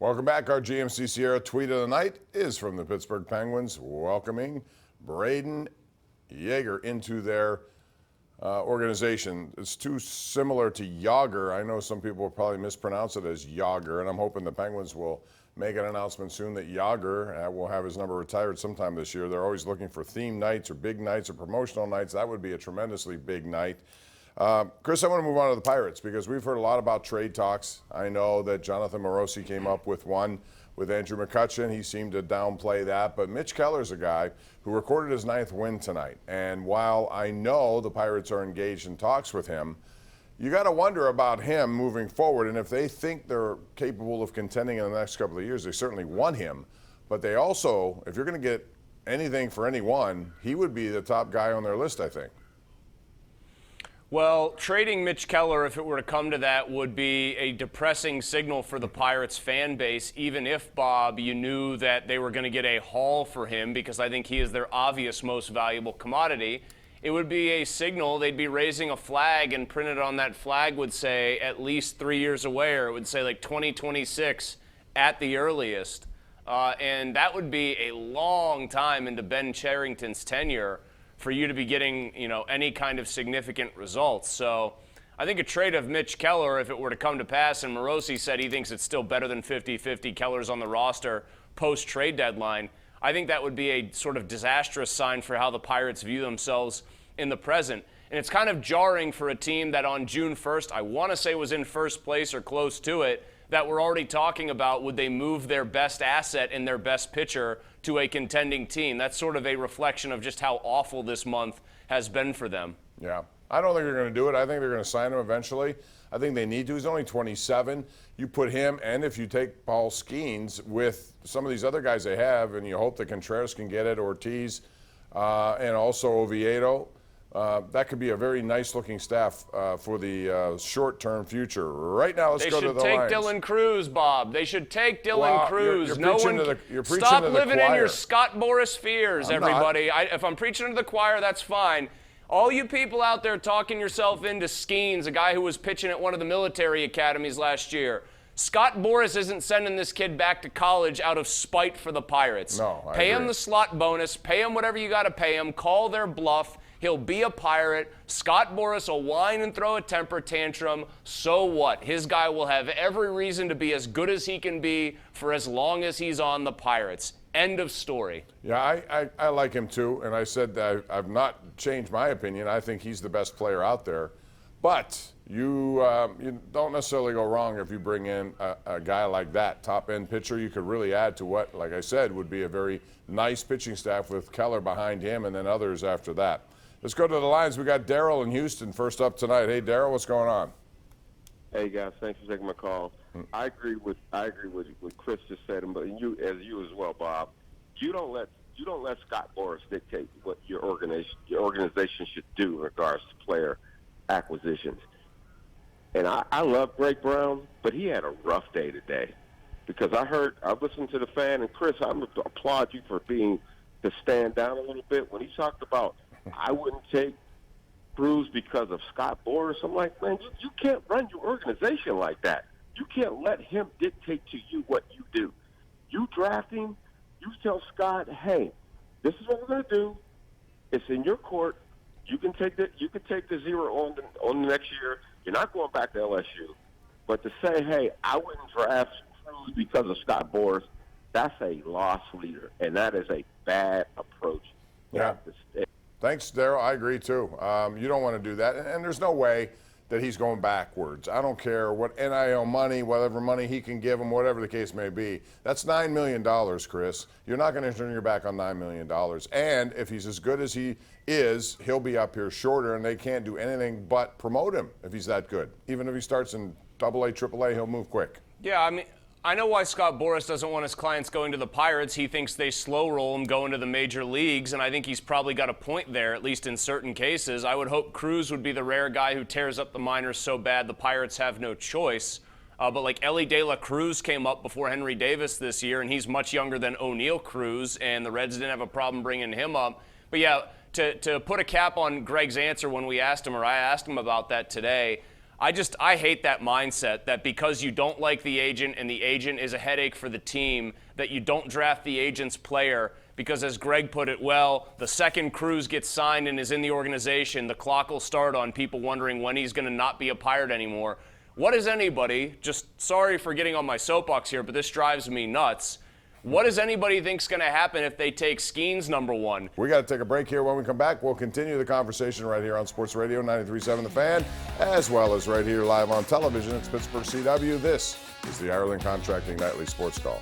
Welcome back. Our GMC Sierra tweet of the night is from the Pittsburgh Penguins welcoming Braden Yeager into their organization. It's too similar to Yager. I know some people will probably mispronounce it as Yager, and I'm hoping the Penguins will make an announcement soon that Yager will have his number retired sometime this year. They're always looking for theme nights or big nights or promotional nights. That would be a tremendously big night. Chris, I want to move on to the Pirates because we've heard a lot about trade talks. I know that Jonathan Morosi came up with one with Andrew McCutchen. He seemed to downplay that, but Mitch Keller's a guy who recorded his 9th win tonight. And while I know the Pirates are engaged in talks with him, you got to wonder about him moving forward. And if they think they're capable of contending in the next couple of years, they certainly want him. But they also, if you're going to get anything for anyone, he would be the top guy on their list, I think. Well, trading Mitch Keller, if it were to come to that, would be a depressing signal for the Pirates fan base, even if, Bob, you knew that they were going to get a haul for him, because I think he is their obvious most valuable commodity. It would be a signal. They'd be raising a flag, and printed on that flag would say at least 3 years away, or it would say like 2026 at the earliest. And that would be a long time into Ben Cherington's tenure for you to be getting, any kind of significant results. So I think a trade of Mitch Keller, if it were to come to pass, and Morosi said he thinks it's still better than 50-50 Keller's on the roster post-trade deadline, I think that would be a sort of disastrous sign for how the Pirates view themselves in the present. And it's kind of jarring for a team that on June 1st, I want to say was in first place or close to it, that we're already talking about would they move their best asset and their best pitcher to a contending team. That's sort of a reflection of just how awful this month has been for them. Yeah. I don't think they're going to do it. I think they're going to sign him eventually. I think they need to. He's only 27. You put him, and if you take Paul Skeens with some of these other guys they have, and you hope that Contreras can get it, Ortiz, and also Oviedo, that could be a very nice-looking staff for the short-term future. Right now, let's go to the Lions. They should take Dylan Cruz, Bob. They should take Dylan Cruz. You're preaching Stop to the living choir. in your Scott Boras fears, everybody. If I'm preaching to the choir, that's fine. All you people out there talking yourself into Skeens, a guy who was pitching at one of the military academies last year. Scott Boras isn't sending this kid back to college out of spite for the Pirates. No, I Pay agree. him the slot bonus. Pay him whatever you got to pay him. Call their bluff. He'll be a Pirate. Scott Boras will whine and throw a temper tantrum. So what? His guy will have every reason to be as good as he can be for as long as he's on the Pirates. End of story. Yeah, I like him too, and I said that I've not changed my opinion. I think he's the best player out there. But you don't necessarily go wrong if you bring in a guy like that, top-end pitcher. You could really add to what, like I said, would be a very nice pitching staff with Keller behind him and then others after that. Let's go to the lines. We got Daryl in Houston first up tonight. Hey, Daryl, what's going on? Hey guys, thanks for taking my call. I agree with what Chris just said, but you as well, Bob. You don't let Scott Boras dictate what your organization should do in regards to player acquisitions. And I love Greg Brown, but he had a rough day today because I listened to the fan, and Chris, I applaud you for being to stand down a little bit when he talked about I wouldn't take Cruz because of Scott Boras. I'm like, man, you can't run your organization like that. You can't let him dictate to you what you do. You draft him, you tell Scott, hey, this is what we're going to do. It's in your court. You can take the zero on the next year. You're not going back to LSU. But to say, hey, I wouldn't draft Cruz because of Scott Boras, that's a loss leader, and that is a bad approach. Yeah. Thanks, Daryl. I agree, too. You don't want to do that. And there's no way that he's going backwards. I don't care what NIL money, whatever money he can give him, whatever the case may be. That's $9 million, Chris. You're not going to turn your back on $9 million. And if he's as good as he is, he'll be up here shorter, and they can't do anything but promote him if he's that good. Even if he starts in AA, AAA, he'll move quick. Yeah, I mean, I know why Scott Boras doesn't want his clients going to the Pirates. He thinks they slow roll him going to the major leagues, and I think he's probably got a point there, at least in certain cases. I would hope Cruz would be the rare guy who tears up the minors so bad the Pirates have no choice. But like Ellie De La Cruz came up before Henry Davis this year, and he's much younger than O'Neill Cruz, and the Reds didn't have a problem bringing him up. But yeah, to put a cap on Greg's answer when we asked him, or I asked him about that today, I hate that mindset that because you don't like the agent and the agent is a headache for the team, that you don't draft the agent's player because, as Greg put it well, the second Cruz gets signed and is in the organization, the clock will start on people wondering when he's going to not be a Pirate anymore. What is anybody, just sorry for getting on my soapbox here, but this drives me nuts. What does anybody think's going to happen if they take Skeens number 1? We got to take a break here. When we come back, we'll continue the conversation right here on Sports Radio 93.7 The Fan, as well as right here live on television. It's Pittsburgh CW. This is the Ireland Contracting Nightly Sports Call.